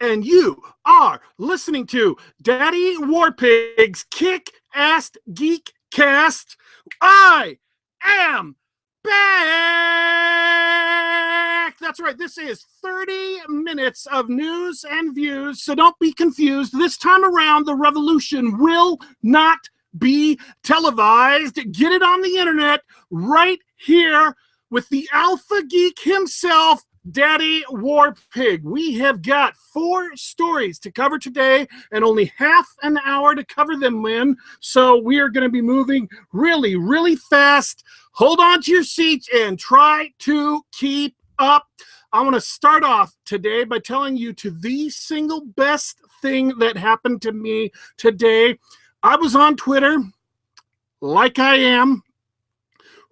and you are listening to Daddy Warpig's Kick-Ass Geek Cast. I am back! That's right, this is 30 minutes of news and views, so don't be confused. This time around, the revolution will not be televised. Get it on the internet right here with the Alpha Geek himself, Daddy Warpig. We have got 4 stories to cover today and only half an hour to cover them in. So we are going to be moving really, really fast. Hold on to your seats and try to keep up. I want to start off today by telling you the single best thing that happened to me today. I was on Twitter, like I am,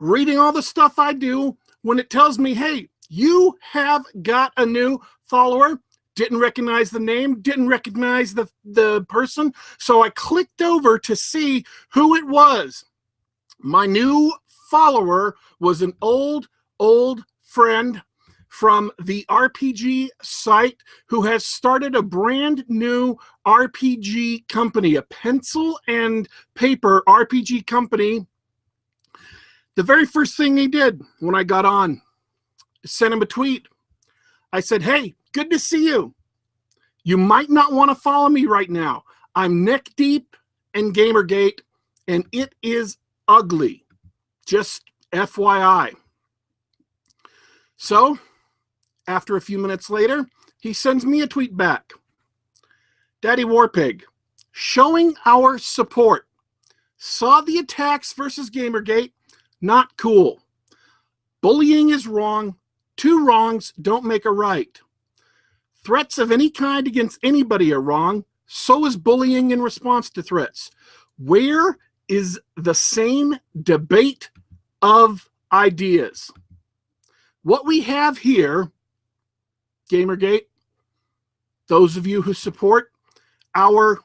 reading all the stuff I do when it tells me, hey, you have got a new follower. Didn't recognize the name, didn't recognize the person. So I clicked over to see who it was. My new follower was an old friend from the RPG site who has started a brand new RPG company, a pencil and paper RPG company. The very first thing he did when I got on, sent him a tweet. I said, hey, good to see you. You might not want to follow me right now. I'm neck deep in Gamergate, and it is ugly. Just FYI. So, after a few minutes later, he sends me a tweet back. Daddy Warpig, showing our support. Saw the attacks versus Gamergate. Not cool. Bullying is wrong. 2 wrongs don't make a right. Threats of any kind against anybody are wrong. So is bullying in response to threats. Where is the sane debate of ideas? What we have here, Gamergate, those of you who support our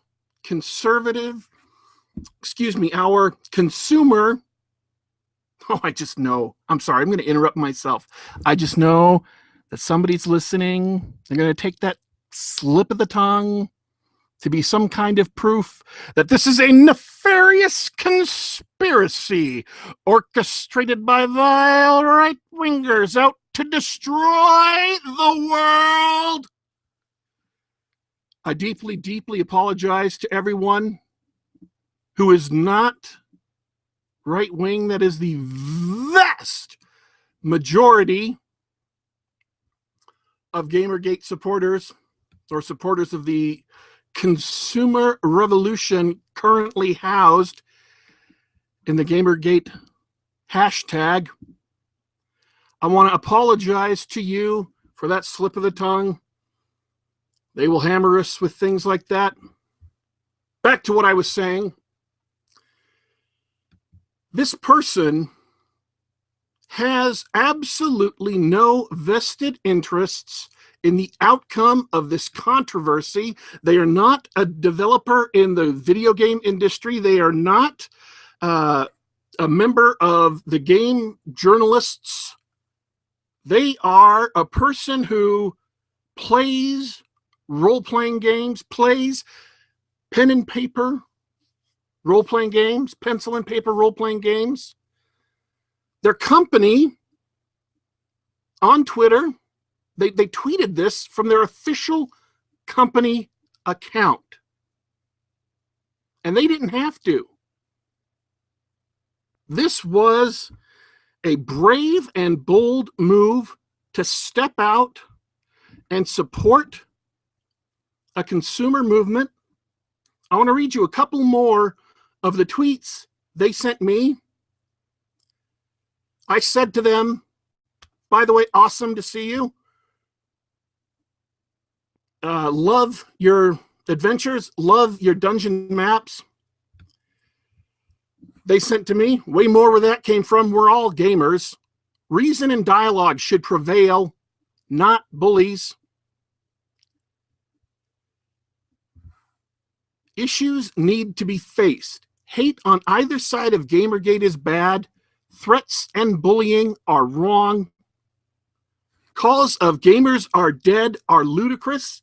our consumer. Oh, I just know. I'm sorry. I'm going to interrupt myself. I just know that somebody's listening. They're going to take that slip of the tongue to be some kind of proof that this is a nefarious conspiracy orchestrated by vile right-wingers out to destroy the world. I deeply, deeply apologize to everyone who is not right wing. That is the vast majority of Gamergate supporters, or supporters of the consumer revolution currently housed in the Gamergate hashtag. I want to apologize to you for that slip of the tongue. They will hammer us with things like that. Back to what I was saying. This person has absolutely no vested interests in the outcome of this controversy. They are not a developer in the video game industry. They are not a member of the game journalists. They are a person who plays role-playing games, plays pen and paper role-playing games, pencil and paper role-playing games. Their company on Twitter, they tweeted this from their official company account. And they didn't have to. This was a brave and bold move to step out and support a consumer movement. I want to read you a couple more of the tweets they sent me. I said to them, by the way, awesome to see you. Love your adventures. Love your dungeon maps. They sent to me, way more where that came from. We're all gamers. Reason and dialogue should prevail, not bullies. Issues need to be faced. Hate on either side of Gamergate is bad. Threats and bullying are wrong. Calls of gamers are dead are ludicrous.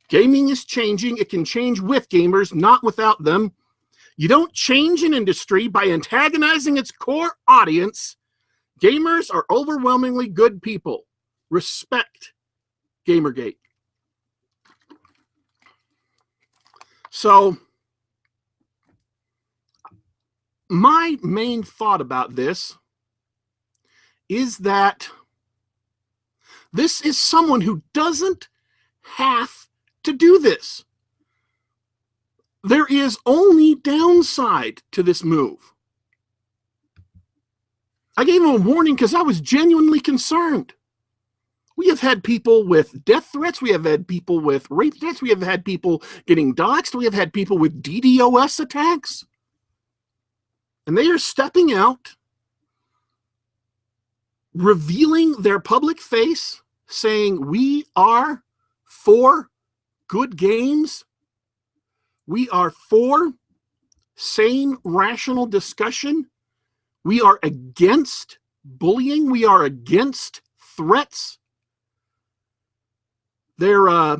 Gaming is changing. It can change with gamers, not without them. You don't change an industry by antagonizing its core audience. Gamers are overwhelmingly good people. Respect Gamergate. So, my main thought about this is that this is someone who doesn't have to do this. There is only downside to this move. I gave him a warning because I was genuinely concerned. We have had people with death threats. We have had people with rape threats. We have had people getting doxxed. We have had people with DDoS attacks. And they are stepping out, revealing their public face, saying, we are for good games. We are for sane, rational discussion. We are against bullying. We are against threats. Their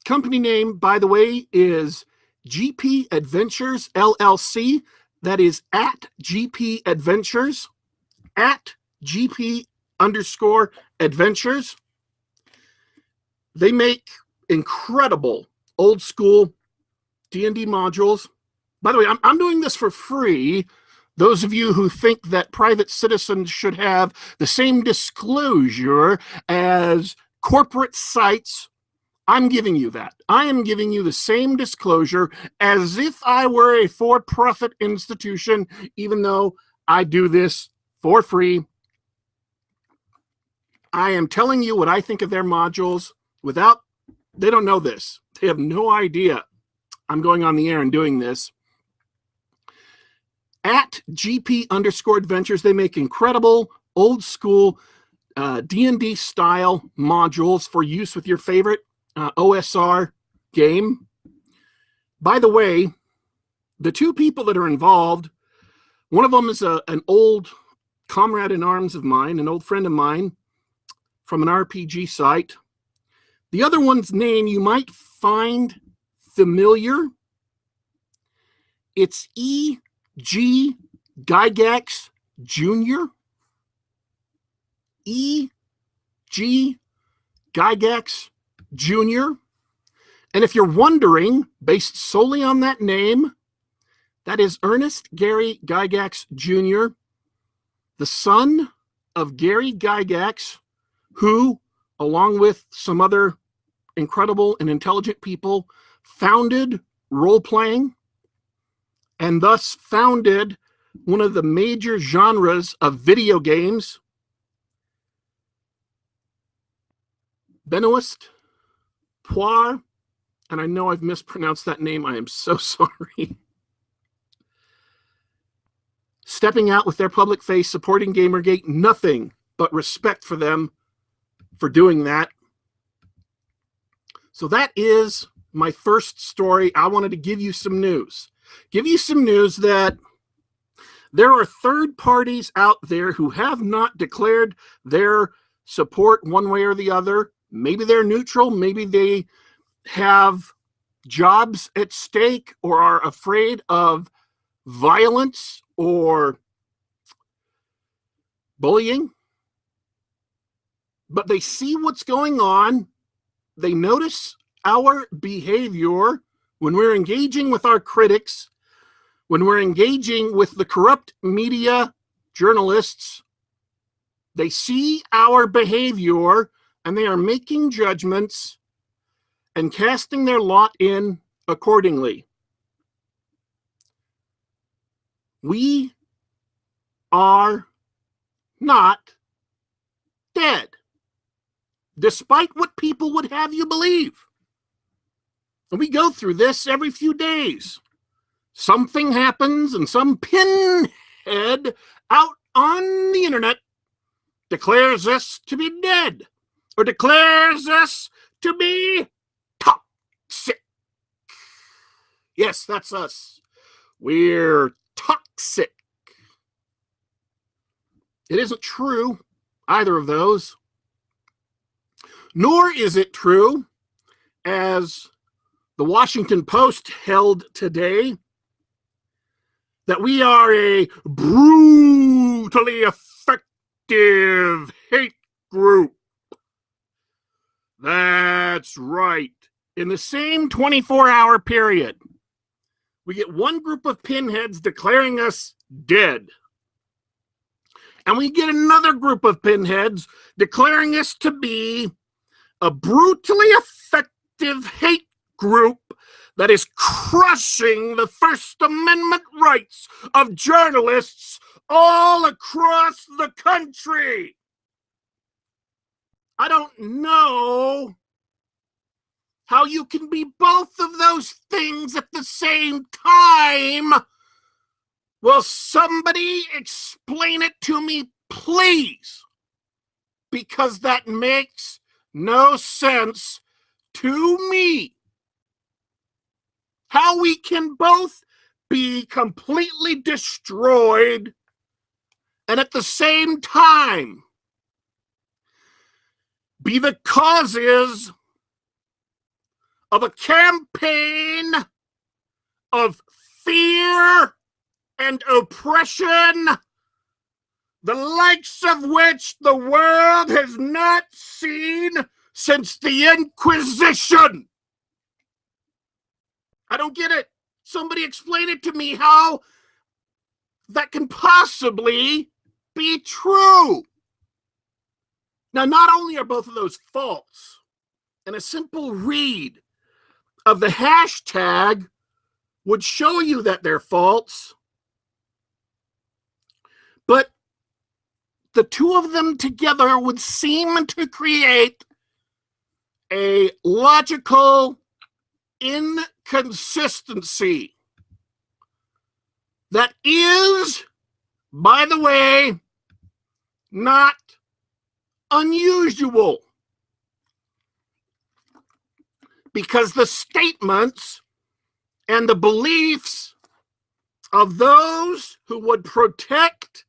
company name, by the way, is GP Adventures LLC. That is at GP Adventures, at GP_Adventures. They make incredible old school D&D modules. By the way, I'm doing this for free. Those of you who think that private citizens should have the same disclosure as corporate sites, I'm giving you that. I am giving you the same disclosure as if I were a for-profit institution, even though I do this for free. I am telling you what I think of their modules without, they don't know this. They have no idea I'm going on the air and doing this. At GP_Adventures, they make incredible old school D&D style modules for use with your favorite OSR game. By the way, the two people that are involved, one of them is an old comrade in arms of mine, an old friend of mine from an RPG site. The other one's name you might find familiar. It's E.G. Gygax Jr. E.G. Gygax Jr. And if you're wondering, based solely on that name, that is Ernest Gary Gygax Jr., the son of Gary Gygax, who, along with some other incredible and intelligent people, founded role-playing and thus founded one of the major genres of video games, Benoist Poir, and I know I've mispronounced that name. I am so sorry. Stepping out with their public face, supporting Gamergate, nothing but respect for them for doing that. So that is my first story. I wanted to give you some news. Give you some news that there are third parties out there who have not declared their support one way or the other. Maybe they're neutral. Maybe they have jobs at stake or are afraid of violence or bullying. But they see what's going on. They notice our behavior when we're engaging with our critics, when we're engaging with the corrupt media journalists. They see our behavior and they are making judgments and casting their lot in accordingly. We are not dead, despite what people would have you believe. And we go through this every few days. Something happens and some pinhead out on the internet declares us to be dead or declares us to be toxic. Yes, that's us. We're toxic. It isn't true, either of those. Nor is it true as the Washington Post held today, that we are a brutally effective hate group. That's right. In the same 24-hour period, we get one group of pinheads declaring us dead. And we get another group of pinheads declaring us to be a brutally effective hate group that is crushing the First Amendment rights of journalists all across the country. I don't know how you can be both of those things at the same time. Will somebody explain it to me, please? Because that makes no sense to me. How we can both be completely destroyed and at the same time be the causes of a campaign of fear and oppression, the likes of which the world has not seen since the Inquisition. I don't get it. Somebody explain it to me how that can possibly be true. Now, not only are both of those false, and a simple read of the hashtag would show you that they're false, but the two of them together would seem to create a logical inconsistency that is, by the way, not unusual, because the statements and the beliefs of those who would protect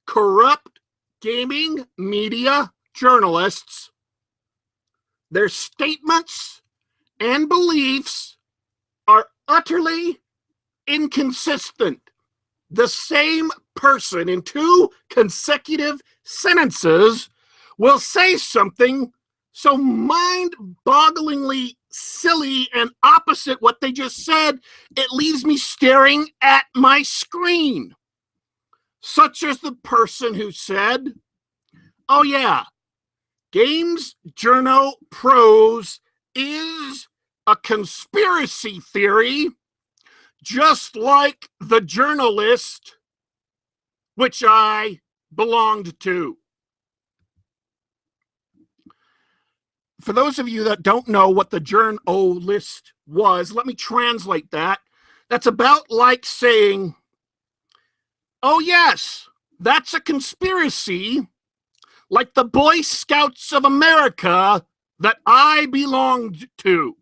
corrupt gaming media journalists, their statements and beliefs are utterly inconsistent. The same person in two consecutive sentences will say something so mind-bogglingly silly and opposite what they just said, it leaves me staring at my screen. Such as the person who said, oh yeah, Games Journo Prose is a conspiracy theory, just like the journalist which I belonged to. For those of you that don't know what the Journo list was, let me translate that. That's about like saying, oh yes, that's a conspiracy, like the Boy Scouts of America that I belonged to.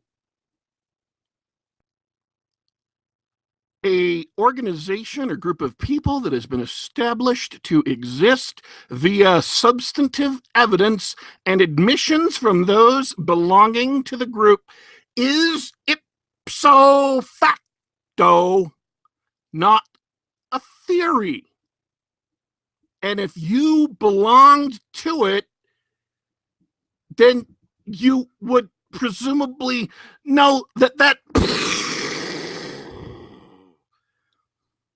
A organization or group of people that has been established to exist via substantive evidence and admissions from those belonging to the group is ipso facto not a theory. And if you belonged to it, then you would presumably know that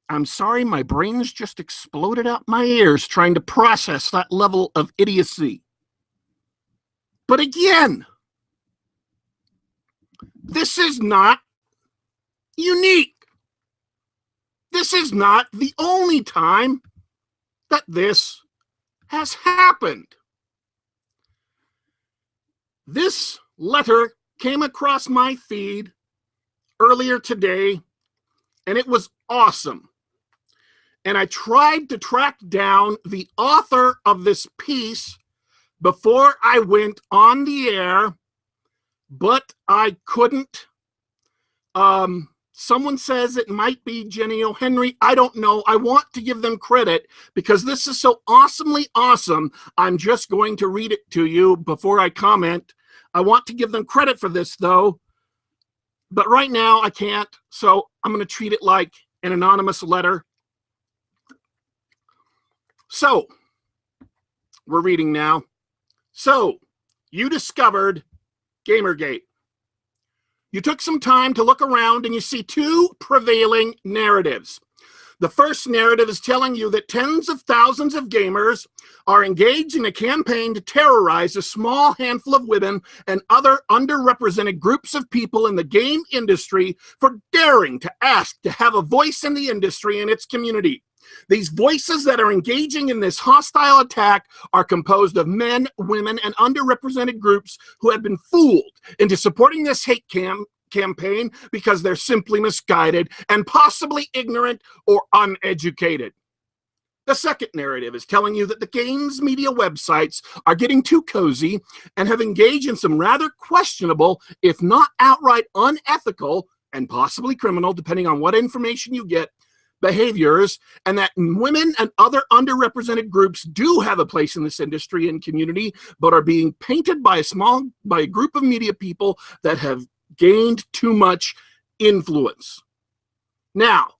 I'm sorry, my brain's just exploded out my ears trying to process that level of idiocy. But again, this is not unique. This is not the only time that this has happened. This letter came across my feed earlier today, and it was awesome. And I tried to track down the author of this piece before I went on the air, but I couldn't. Someone says it might be Jenny O'Henry. I don't know. I want to give them credit because this is so awesomely awesome. I'm just going to read it to you before I comment. I want to give them credit for this, though, but right now I can't, so I'm going to treat it like an anonymous letter. So, we're reading now. So, you discovered Gamergate. You took some time to look around and you see two prevailing narratives. The first narrative is telling you that tens of thousands of gamers are engaged in a campaign to terrorize a small handful of women and other underrepresented groups of people in the game industry for daring to ask to have a voice in the industry and its community. These voices that are engaging in this hostile attack are composed of men, women, and underrepresented groups who have been fooled into supporting this hate campaign because they're simply misguided and possibly ignorant or uneducated. The second narrative is telling you that the games media websites are getting too cozy and have engaged in some rather questionable, if not outright unethical, and possibly criminal, depending on what information you get, behaviors, and that women and other underrepresented groups do have a place in this industry and community, but are being painted by a group of media people that have gained too much influence. Now,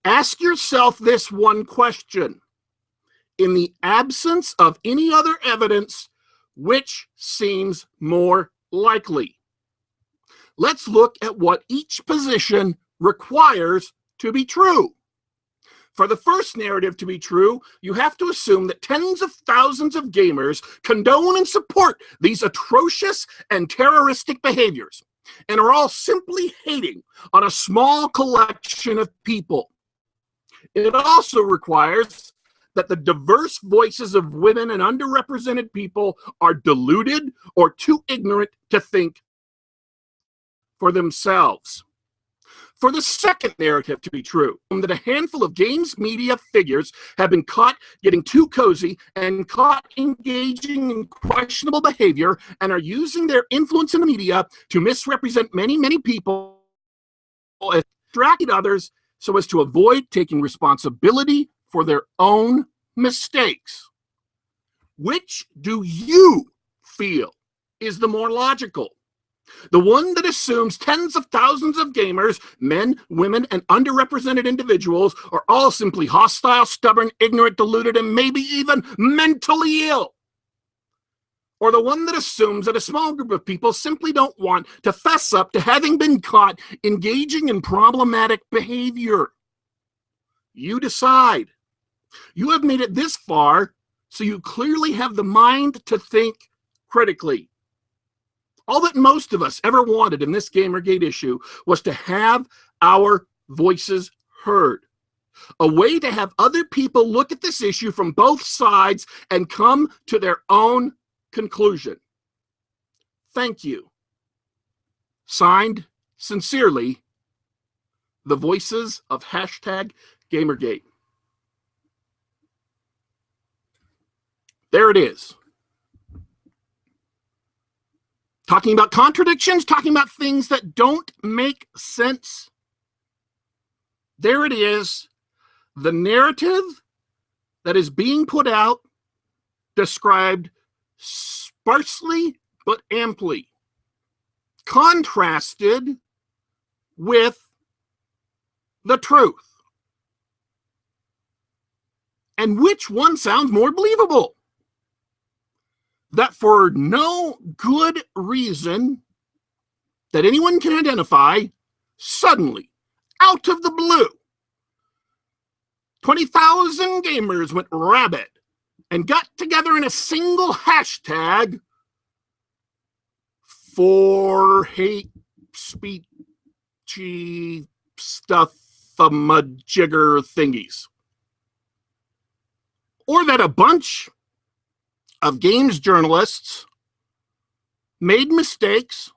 ask yourself this one question. In the absence of any other evidence, which seems more likely? Let's look at what each position requires to be true. For the first narrative to be true, you have to assume that tens of thousands of gamers condone and support these atrocious and terroristic behaviors, and are all simply hating on a small collection of people. It also requires that the diverse voices of women and underrepresented people are deluded or too ignorant to think for themselves. For the second narrative to be true, that a handful of games media figures have been caught getting too cozy and caught engaging in questionable behavior and are using their influence in the media to misrepresent many, many people and distract others so as to avoid taking responsibility for their own mistakes. Which do you feel is the more logical? The one that assumes tens of thousands of gamers, men, women, and underrepresented individuals are all simply hostile, stubborn, ignorant, deluded, and maybe even mentally ill? Or the one that assumes that a small group of people simply don't want to fess up to having been caught engaging in problematic behavior? You decide. You have made it this far, so you clearly have the mind to think critically. All that most of us ever wanted in this Gamergate issue was to have our voices heard. A way to have other people look at this issue from both sides and come to their own conclusion. Thank you. Signed, sincerely, the voices of #Gamergate. There it is. Talking about contradictions, talking about things that don't make sense. There it is. The narrative that is being put out, described sparsely but amply, contrasted with the truth. And which one sounds more believable? That for no good reason that anyone can identify, suddenly, out of the blue, 20,000 gamers went rabid and got together in a single hashtag for hate speechy stuff, jigger thingies. Or that a bunch of games journalists made mistakes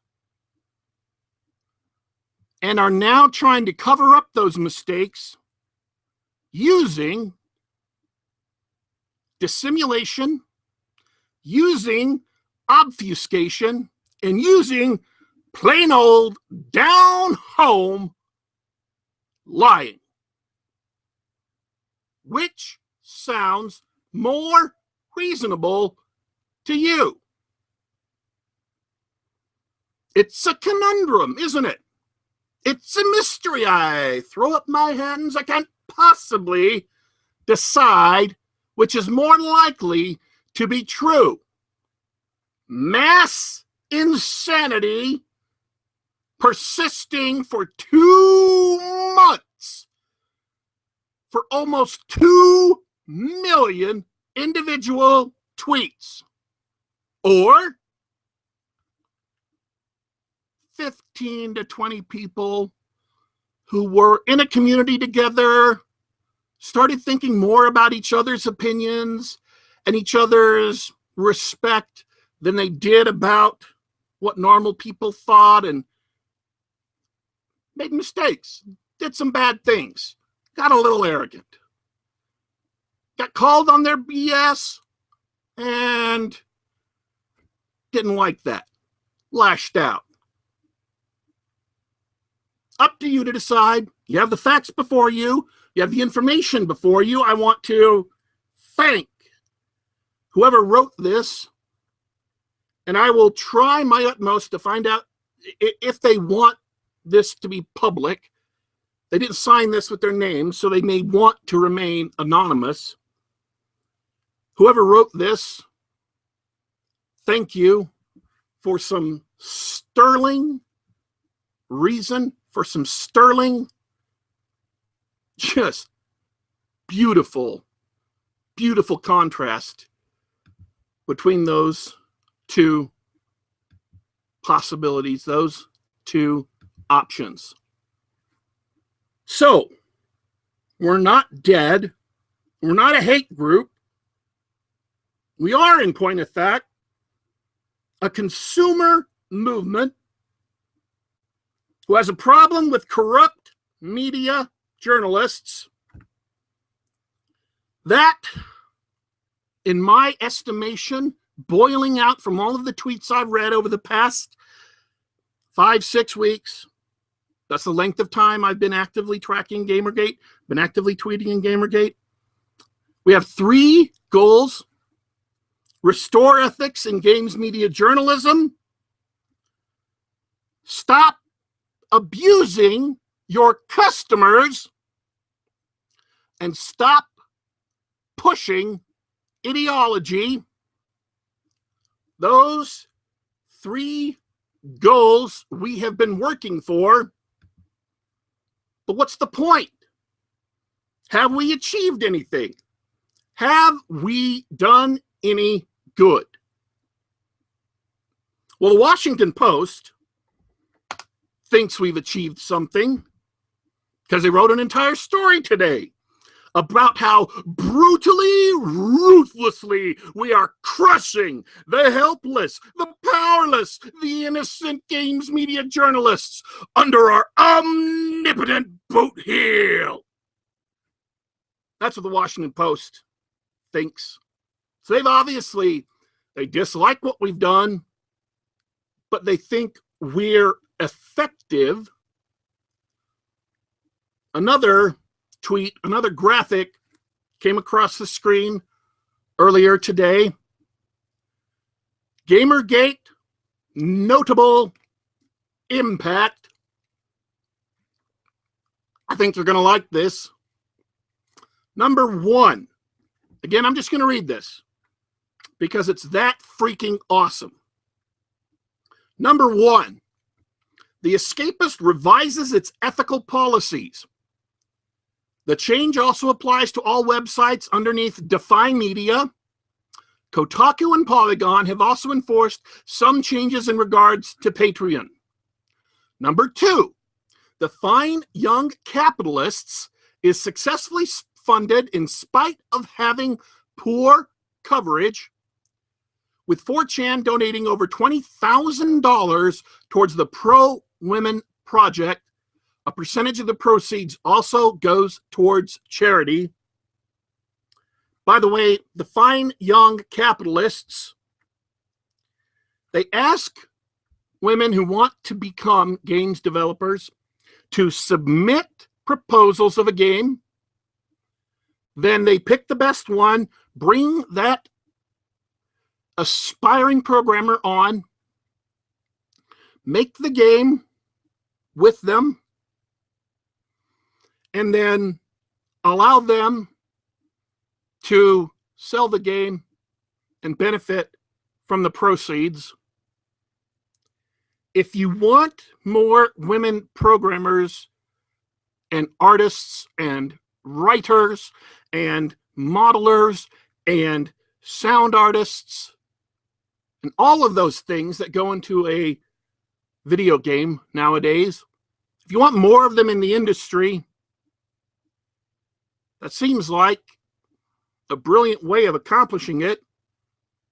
and are now trying to cover up those mistakes using dissimulation, using obfuscation, and using plain old down-home lying. Which sounds more reasonable to you? It's a conundrum, isn't it? It's a mystery. I throw up my hands. I can't possibly decide which is more likely to be true. Mass insanity persisting for 2 months for almost 2 million individual tweets, or 15 to 20 people who were in a community together, started thinking more about each other's opinions and each other's respect than they did about what normal people thought, and made mistakes, did some bad things, got a little arrogant, got called on their BS, and didn't like that, lashed out. Up to you to decide. You have the facts before you. You have the information before you. I want to thank whoever wrote this, and I will try my utmost to find out if they want this to be public. They didn't sign this with their name, so they may want to remain anonymous. Whoever wrote this, thank you for some sterling reason, for some sterling, just beautiful, beautiful contrast between those two possibilities, those two options. So, we're not dead. We're not a hate group. We are, in point of fact, a consumer movement who has a problem with corrupt media journalists that, in my estimation, boiling out from all of the tweets I've read over the past 5-6 weeks, that's the length of time I've been actively tracking Gamergate, been actively tweeting in Gamergate. We have 3 goals: restore ethics in games media journalism, stop abusing your customers, and stop pushing ideology. Those 3 goals we have been working for. But what's the point? Have we achieved anything? Have we done any good? Well, the Washington Post thinks we've achieved something because they wrote an entire story today about how brutally, ruthlessly we are crushing the helpless, the powerless, the innocent games media journalists under our omnipotent boot heel. That's what the Washington Post thinks. So they dislike what we've done, but they think we're effective. Another tweet, another graphic came across the screen earlier today. Gamergate, notable impact. I think they're going to like this. Number 1. Again, I'm just going to read this because it's that freaking awesome. Number 1. The Escapist revises its ethical policies. The change also applies to all websites underneath Defy Media. Kotaku and Polygon have also enforced some changes in regards to Patreon. Number 2, the Fine Young Capitalists is successfully funded in spite of having poor coverage, with 4chan donating over $20,000 towards the Pro-Women Project. A percentage of the proceeds also goes towards charity. By the way, the Fine Young Capitalists, they ask women who want to become games developers to submit proposals of a game. Then they pick the best one, bring that aspiring programmer on, make the game with them, and then allow them to sell the game and benefit from the proceeds. If you want more women programmers and artists and writers and modelers and sound artists and all of those things that go into a video game nowadays, if you want more of them in the industry, that seems like a brilliant way of accomplishing it,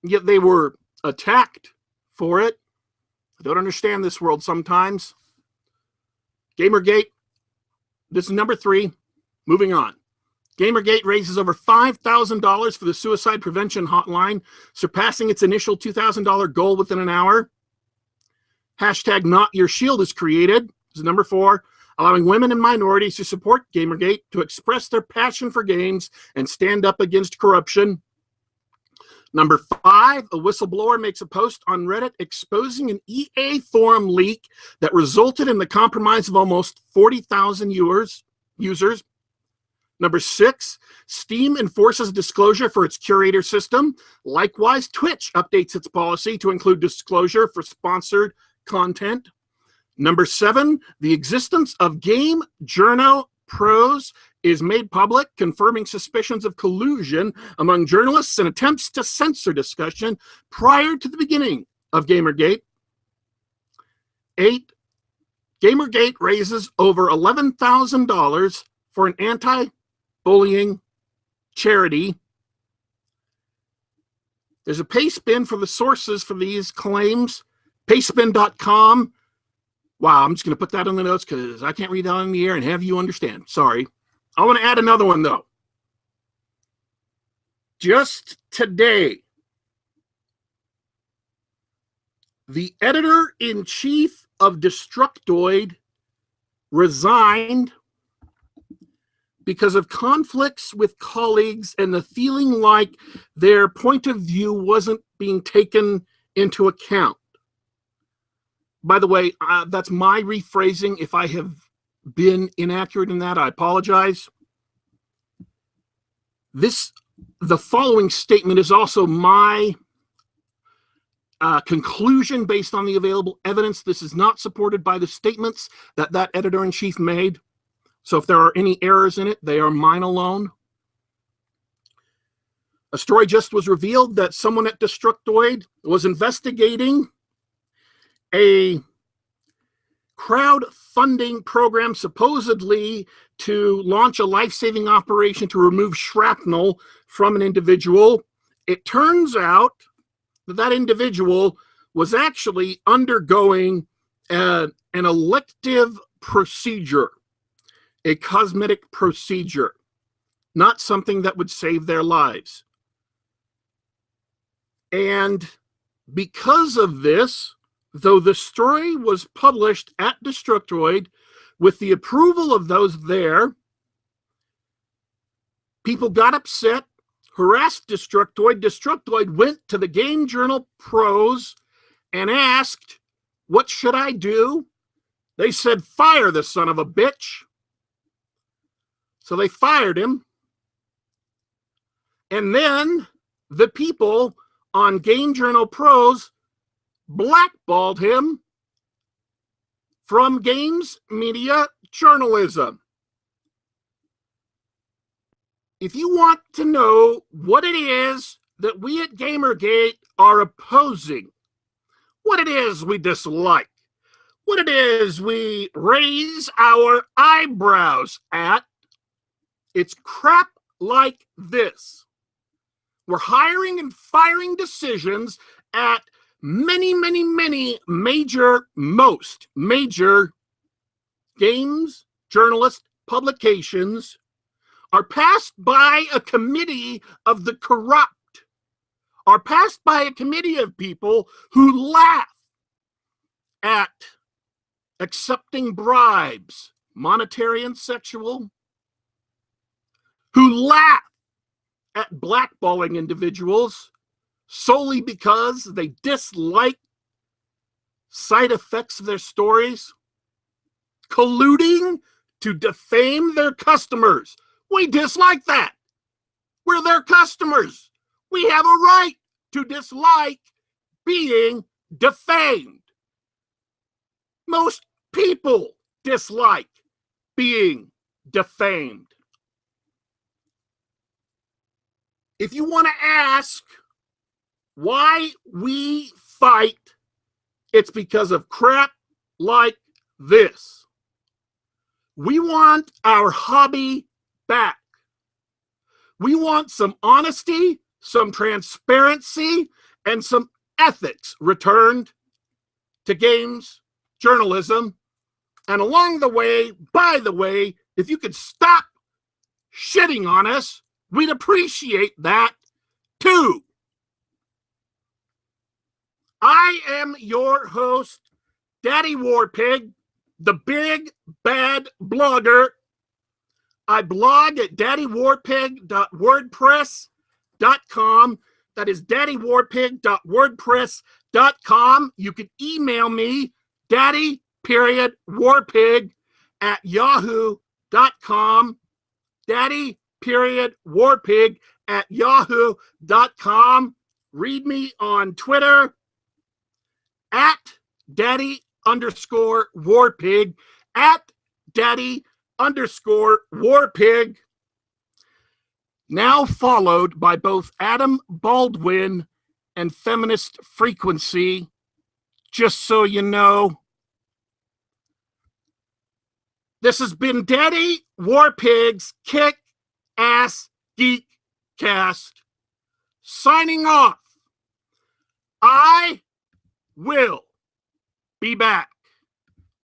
yet they were attacked for it. I don't understand this world sometimes. Gamergate, this is number 3. Moving on. Gamergate raises over $5,000 for the suicide prevention hotline, surpassing its initial $2,000 goal within an hour. Hashtag Not Your Shield is created. This is number 4. Allowing women and minorities who support Gamergate to express their passion for games and stand up against corruption. Number 5, a whistleblower makes a post on Reddit exposing an EA forum leak that resulted in the compromise of almost 40,000 users. Number 6, Steam enforces disclosure for its curator system. Likewise, Twitch updates its policy to include disclosure for sponsored content. Number 7, the existence of Game Journo Pros is made public, confirming suspicions of collusion among journalists and attempts to censor discussion prior to the beginning of Gamergate. 8, Gamergate raises over $11,000 for an anti-bullying charity. There's a payspin for the sources for these claims, payspin.com. Wow, I'm just going to put that in the notes because I can't read that on the air and have you understand. Sorry. I want to add another one, though. Just today, the editor-in-chief of Destructoid resigned because of conflicts with colleagues and the feeling like their point of view wasn't being taken into account. By the way, that's my rephrasing. If I have been inaccurate in that, I apologize. The following statement is also my conclusion based on the available evidence. This is not supported by the statements that editor-in-chief made. So if there are any errors in it, they are mine alone. A story just was revealed that someone at Destructoid was investigating a crowdfunding program supposedly to launch a life-saving operation to remove shrapnel from an individual. It turns out that that individual was actually undergoing an elective procedure, a cosmetic procedure, not something that would save their lives. And because of this, though the story was published at Destructoid with the approval of those there, people got upset, harassed Destructoid. Destructoid went to the Game Journal Pros and asked, "What should I do?" They said, "Fire the son of a bitch." So they fired him. And then the people on Game Journal Pros blackballed him from games media journalism. If you want to know what it is that we at Gamergate are opposing, what it is we dislike, what it is we raise our eyebrows at, it's crap like this. We're hiring and firing decisions at many most major games, journalist publications are passed by a committee of the corrupt, are passed by a committee of people who laugh at accepting bribes, monetary and sexual, who laugh at blackballing individuals solely because they dislike side effects of their stories, colluding to defame their customers. We dislike that. We're their customers. We have a right to dislike being defamed. Most people dislike being defamed. If you want to ask why we fight, it's because of crap like this. We want our hobby back. We want some honesty, some transparency, and some ethics returned to games journalism. And along the way, by the way, if you could stop shitting on us, we'd appreciate that too. I am your host, Daddy Warpig, the big bad blogger. I blog at daddywarpig.wordpress.com. That is daddywarpig.wordpress.com. You can email me, daddy.warpig@yahoo.com. daddy.warpig@yahoo.com. Read me on Twitter at daddy_warpig, at daddy_warpig. Now followed by both Adam Baldwin and Feminist Frequency, just so you know. This has been Daddy Warpig's Kick-Ass Geek Cast, signing off. I will be back.